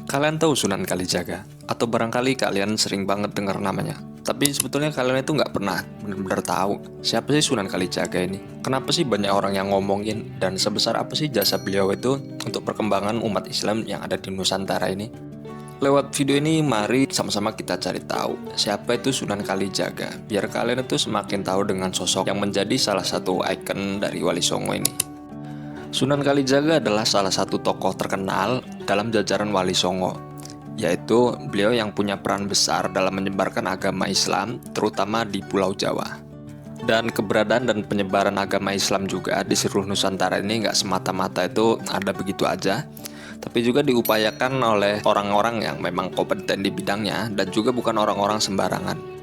Kalian tahu Sunan Kalijaga? Atau barangkali kalian sering banget dengar namanya. Tapi sebetulnya kalian itu nggak pernah benar-benar tahu siapa sih Sunan Kalijaga ini. Kenapa sih banyak orang yang ngomongin dan sebesar apa sih jasa beliau itu untuk perkembangan umat Islam yang ada di Nusantara ini? Lewat video ini mari sama-sama kita cari tahu siapa itu Sunan Kalijaga, biar kalian itu semakin tahu dengan sosok yang menjadi salah satu ikon dari Wali Songo ini. Sunan Kalijaga adalah salah satu tokoh terkenal dalam jajaran Wali Songo, yaitu beliau yang punya peran besar dalam menyebarkan agama Islam, terutama di Pulau Jawa. Dan keberadaan dan penyebaran agama Islam juga di seluruh Nusantara ini nggak semata-mata itu ada begitu aja, tapi juga diupayakan oleh orang-orang yang memang kompeten di bidangnya dan juga bukan orang-orang sembarangan.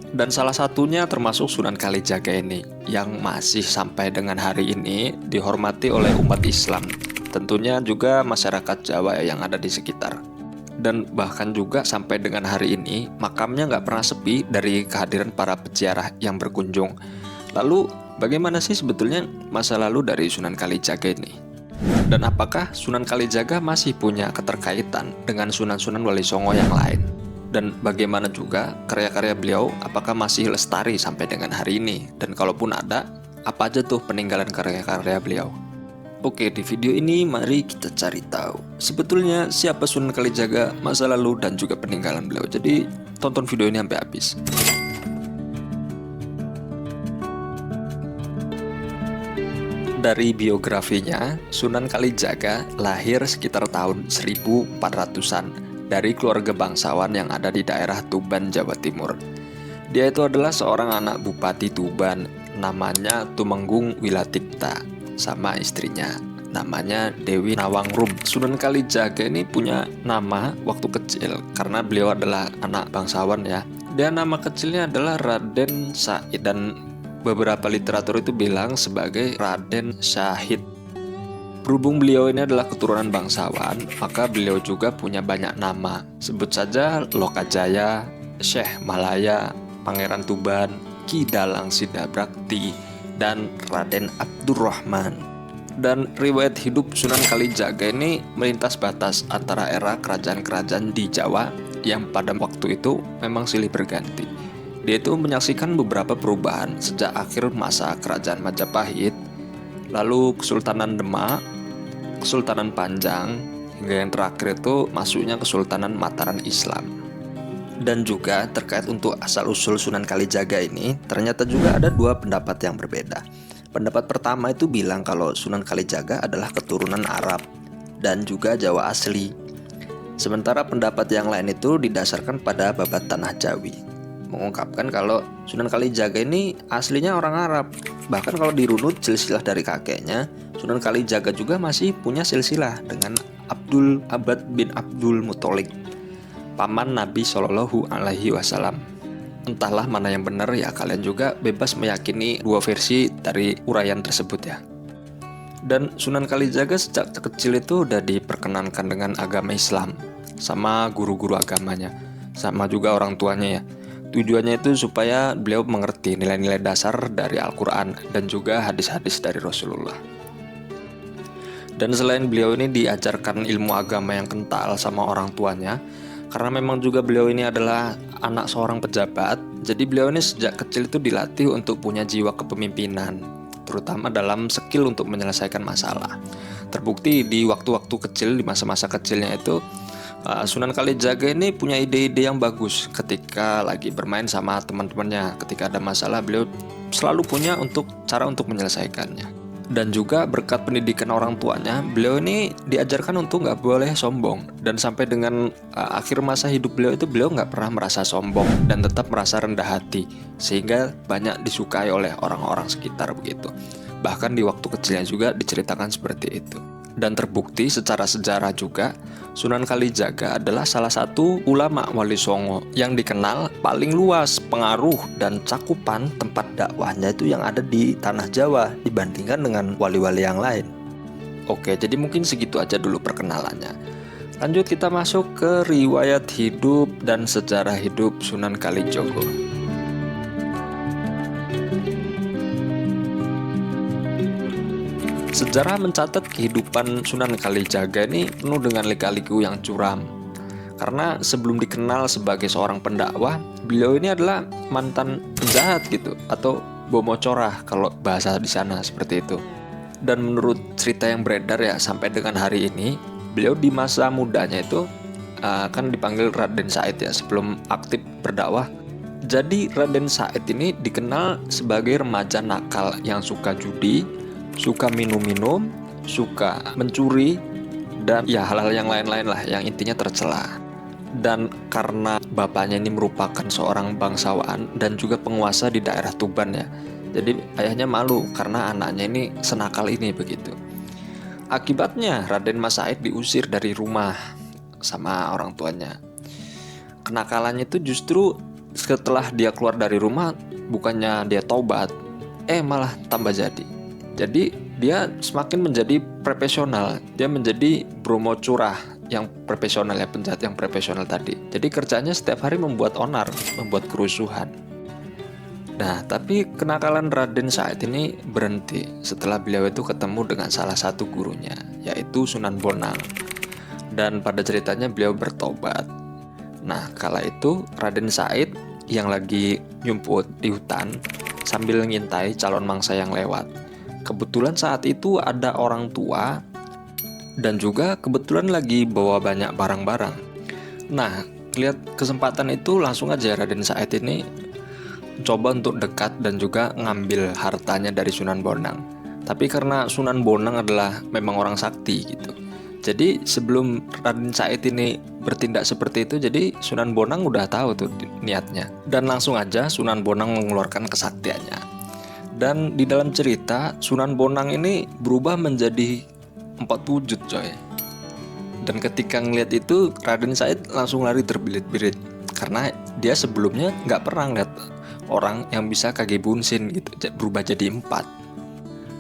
Dan salah satunya termasuk Sunan Kalijaga ini yang masih sampai dengan hari ini dihormati oleh umat Islam, tentunya juga masyarakat Jawa yang ada di sekitar. Dan bahkan juga sampai dengan hari ini makamnya nggak pernah sepi dari kehadiran para peziarah yang berkunjung. Lalu bagaimana sih sebetulnya masa lalu dari Sunan Kalijaga ini? Dan apakah Sunan Kalijaga masih punya keterkaitan dengan Sunan-Sunan Wali Songo yang lain? Dan bagaimana juga karya-karya beliau apakah masih lestari sampai dengan hari ini? Dan kalaupun ada, apa aja tuh peninggalan karya-karya beliau? Oke, di video ini mari kita cari tahu sebetulnya siapa Sunan Kalijaga, masa lalu dan juga peninggalan beliau. Jadi tonton video ini sampai habis. Dari biografinya, Sunan Kalijaga lahir sekitar tahun 1400-an dari keluarga bangsawan yang ada di daerah Tuban, Jawa Timur. Dia itu adalah seorang anak Bupati Tuban, namanya Tumenggung Wilatipta, sama istrinya, namanya Dewi Nawangrum. Sunan Kalijaga ini punya nama waktu kecil, karena beliau adalah anak bangsawan ya. Dia nama kecilnya adalah Raden Said, dan beberapa literatur itu bilang sebagai Raden Syahid. Berhubung beliau ini adalah keturunan bangsawan, maka beliau juga punya banyak nama. Sebut saja Lokajaya, Syekh Malaya, Pangeran Tuban, Ki Dalang Sidabrakti, dan Raden Abdurrahman. Dan riwayat hidup Sunan Kalijaga ini melintas batas antara era kerajaan-kerajaan di Jawa yang pada waktu itu memang silih berganti. Dia itu menyaksikan beberapa perubahan sejak akhir masa kerajaan Majapahit, lalu Kesultanan Demak, Kesultanan Panjang, hingga yang terakhir itu masuknya Kesultanan Mataram Islam. Dan juga terkait untuk asal-usul Sunan Kalijaga ini, ternyata juga ada dua pendapat yang berbeda. Pendapat pertama itu bilang kalau Sunan Kalijaga adalah keturunan Arab dan juga Jawa asli. Sementara pendapat yang lain itu didasarkan pada babat Tanah Jawi, mengungkapkan kalau Sunan Kalijaga ini aslinya orang Arab. Bahkan kalau dirunut silsilah dari kakeknya, Sunan Kalijaga juga masih punya silsilah dengan Abdul Abbad bin Abdul Muthalib, paman Nabi Shallallahu Alaihi Wasallam. Entahlah mana yang benar ya, kalian juga bebas meyakini dua versi dari uraian tersebut ya. Dan Sunan Kalijaga sejak kecil itu udah diperkenankan dengan agama Islam sama guru-guru agamanya, sama juga orang tuanya ya. Tujuannya itu supaya beliau mengerti nilai-nilai dasar dari Al-Quran dan juga hadis-hadis dari Rasulullah. Dan selain beliau ini diajarkan ilmu agama yang kental sama orang tuanya, karena memang juga beliau ini adalah anak seorang pejabat, jadi beliau ini sejak kecil itu dilatih untuk punya jiwa kepemimpinan, terutama dalam skill untuk menyelesaikan masalah. Terbukti di waktu-waktu kecil, di masa-masa kecilnya itu, Sunan Kalijaga ini punya ide-ide yang bagus ketika lagi bermain sama teman-temannya. Ketika ada masalah, beliau selalu punya cara untuk menyelesaikannya. Dan juga berkat pendidikan orang tuanya, beliau ini diajarkan untuk nggak boleh sombong. Dan sampai dengan akhir masa hidup beliau itu, beliau nggak pernah merasa sombong dan tetap merasa rendah hati, sehingga banyak disukai oleh orang-orang sekitar begitu. Bahkan di waktu kecilnya juga diceritakan seperti itu. Dan terbukti secara sejarah juga, Sunan Kalijaga adalah salah satu ulama Wali Songo yang dikenal paling luas pengaruh dan cakupan tempat dakwahnya itu yang ada di tanah Jawa dibandingkan dengan wali-wali yang lain. Oke, jadi mungkin segitu aja dulu perkenalannya. Lanjut kita masuk ke riwayat hidup dan sejarah hidup Sunan Kalijogo. Sejarah mencatat kehidupan Sunan Kalijaga ini penuh dengan lika-liku yang curam. Karena sebelum dikenal sebagai seorang pendakwah, beliau ini adalah mantan penjahat gitu, atau bomocorah kalau bahasa di sana seperti itu. Dan menurut cerita yang beredar ya sampai dengan hari ini, beliau di masa mudanya itu kan dipanggil Raden Said ya sebelum aktif berdakwah. Jadi Raden Said ini dikenal sebagai remaja nakal yang suka judi, suka minum-minum, suka mencuri, dan ya hal-hal yang lain-lain lah yang intinya tercela. Dan karena bapaknya ini merupakan seorang bangsawan dan juga penguasa di daerah Tuban ya, jadi ayahnya malu karena anaknya ini senakal ini begitu. Akibatnya Raden Mas Said diusir dari rumah sama orang tuanya. Kenakalannya itu justru setelah dia keluar dari rumah, bukannya dia taubat, malah tambah jadi. Jadi dia semakin menjadi profesional, dia menjadi bromo curah yang profesional ya, penjahat yang profesional tadi. Jadi kerjanya setiap hari membuat onar, membuat kerusuhan. Nah, tapi kenakalan Raden Said ini berhenti setelah beliau itu ketemu dengan salah satu gurunya, yaitu Sunan Bonang. Dan pada ceritanya beliau bertobat. Nah, kala itu Raden Said yang lagi nyumput di hutan sambil ngintai calon mangsa yang lewat. Kebetulan saat itu ada orang tua dan juga kebetulan lagi bawa banyak barang-barang. Nah, lihat kesempatan itu langsung aja Raden Said ini coba untuk dekat dan juga ngambil hartanya dari Sunan Bonang. Tapi karena Sunan Bonang adalah memang orang sakti gitu, jadi sebelum Raden Said ini bertindak seperti itu, jadi Sunan Bonang udah tahu tuh niatnya. Dan langsung aja Sunan Bonang mengeluarkan kesaktiannya. Dan di dalam cerita Sunan Bonang ini berubah menjadi 4 wujud coy. Dan ketika ngeliat itu Raden Said langsung lari terbirit-birit, karena dia sebelumnya nggak pernah lihat orang yang bisa kage bunsin gitu berubah jadi 4.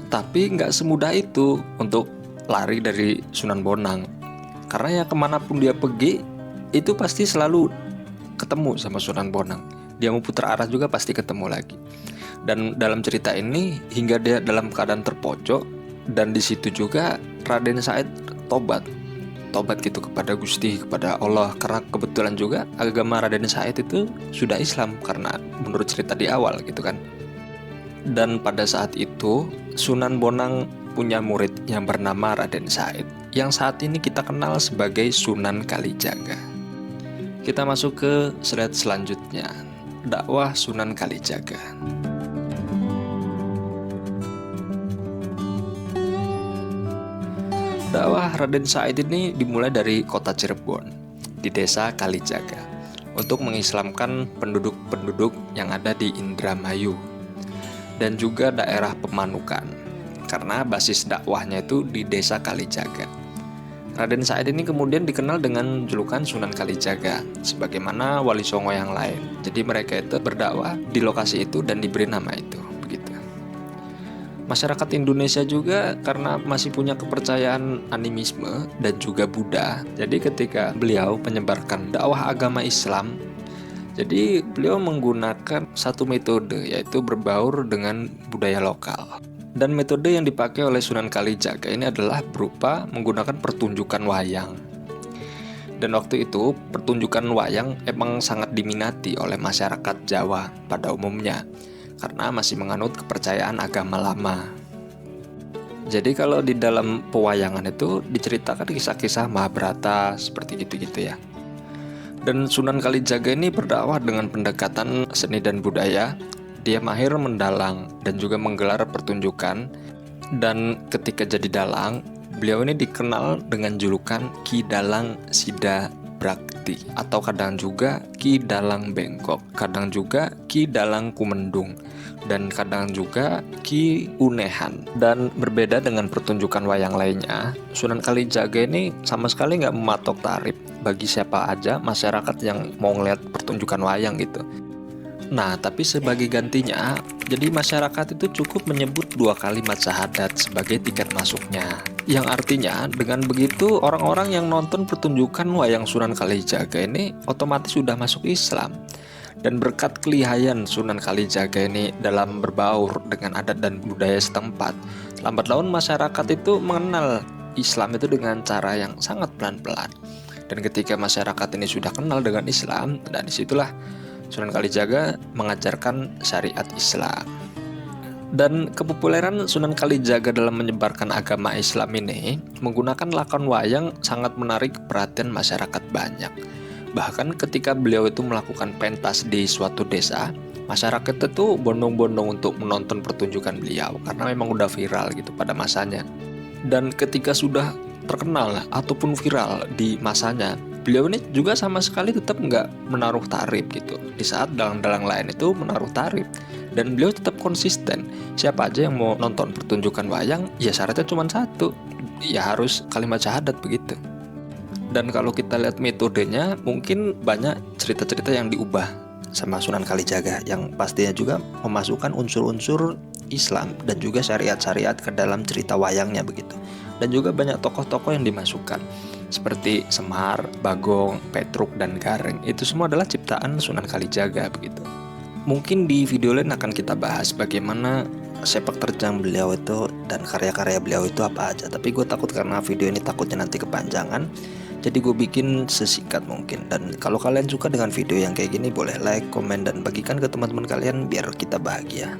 Tapi nggak semudah itu untuk lari dari Sunan Bonang, karena ya kemanapun dia pergi itu pasti selalu ketemu sama Sunan Bonang. Dia mau putar arah juga pasti ketemu lagi. Dan dalam cerita ini hingga dia dalam keadaan terpojok, dan di situ juga Raden Said tobat gitu kepada Gusti, kepada Allah, karena kebetulan juga agama Raden Said itu sudah Islam karena menurut cerita di awal gitu kan. Dan pada saat itu Sunan Bonang punya murid yang bernama Raden Said, yang saat ini kita kenal sebagai Sunan Kalijaga. Kita masuk ke slide selanjutnya, dakwah Sunan Kalijaga. Dakwah Raden Said ini dimulai dari kota Cirebon, di desa Kalijaga, untuk mengislamkan penduduk-penduduk yang ada di Indramayu dan juga daerah Pemanukan, karena basis dakwahnya itu di desa Kalijaga. Raden Said ini kemudian dikenal dengan julukan Sunan Kalijaga, sebagaimana Wali Songo yang lain. Jadi mereka itu berdakwah di lokasi itu dan diberi nama itu, begitu. Masyarakat Indonesia juga karena masih punya kepercayaan animisme dan juga Buddha. Jadi ketika beliau menyebarkan dakwah agama Islam, jadi beliau menggunakan satu metode, yaitu berbaur dengan budaya lokal. Dan metode yang dipakai oleh Sunan Kalijaga ini adalah berupa menggunakan pertunjukan wayang. Dan waktu itu pertunjukan wayang emang sangat diminati oleh masyarakat Jawa pada umumnya, karena masih menganut kepercayaan agama lama. Jadi kalau di dalam pewayangan itu diceritakan kisah-kisah Mahabharata seperti itu gitu ya. Dan Sunan Kalijaga ini berdakwah dengan pendekatan seni dan budaya. Dia mahir mendalang dan juga menggelar pertunjukan. Dan ketika jadi dalang, beliau ini dikenal dengan julukan Ki Dalang Sida Brakti, atau kadang juga Ki Dalang Bengkok, kadang juga Ki Dalang Kumendung, dan kadang juga Ki Unehan. Dan berbeda dengan pertunjukan wayang lainnya, Sunan Kalijaga ini sama sekali nggak mematok tarif bagi siapa aja masyarakat yang mau ngeliat pertunjukan wayang gitu. Nah, tapi sebagai gantinya, jadi masyarakat itu cukup menyebut 2 kalimat syahadat sebagai tiket masuknya. Yang artinya, dengan begitu orang-orang yang nonton pertunjukan wayang Sunan Kalijaga ini otomatis sudah masuk Islam. Dan berkat kelihayan Sunan Kalijaga ini dalam berbaur dengan adat dan budaya setempat, lambat laun masyarakat itu mengenal Islam itu dengan cara yang sangat pelan-pelan. Dan ketika masyarakat ini sudah kenal dengan Islam, dan disitulah Sunan Kalijaga mengajarkan syariat Islam. Dan kepopuleran Sunan Kalijaga dalam menyebarkan agama Islam ini menggunakan lakon wayang sangat menarik perhatian masyarakat banyak. Bahkan ketika beliau itu melakukan pentas di suatu desa, masyarakat itu bondong-bondong untuk menonton pertunjukan beliau karena memang udah viral gitu pada masanya. Dan ketika sudah terkenal ataupun viral di masanya, beliau ini juga sama sekali tetap nggak menaruh tarif gitu. Di saat dalang-dalang lain itu menaruh tarif, dan beliau tetap konsisten. Siapa aja yang mau nonton pertunjukan wayang, ya syaratnya cuma satu, ya harus kalimat syahadat begitu. Dan kalau kita lihat metodenya, mungkin banyak cerita-cerita yang diubah sama Sunan Kalijaga, yang pastinya juga memasukkan unsur-unsur Islam dan juga syariat-syariat ke dalam cerita wayangnya begitu. Dan juga banyak tokoh-tokoh yang dimasukkan seperti Semar, Bagong, Petruk, dan Gareng. Itu semua adalah ciptaan Sunan Kalijaga begitu. Mungkin di video lain akan kita bahas bagaimana sepak terjang beliau itu dan karya-karya beliau itu apa aja. Tapi gue takut karena video ini takutnya nanti kepanjangan, jadi gue bikin sesingkat mungkin. Dan kalau kalian suka dengan video yang kayak gini, boleh like, komen, dan bagikan ke teman-teman kalian biar kita bahagia.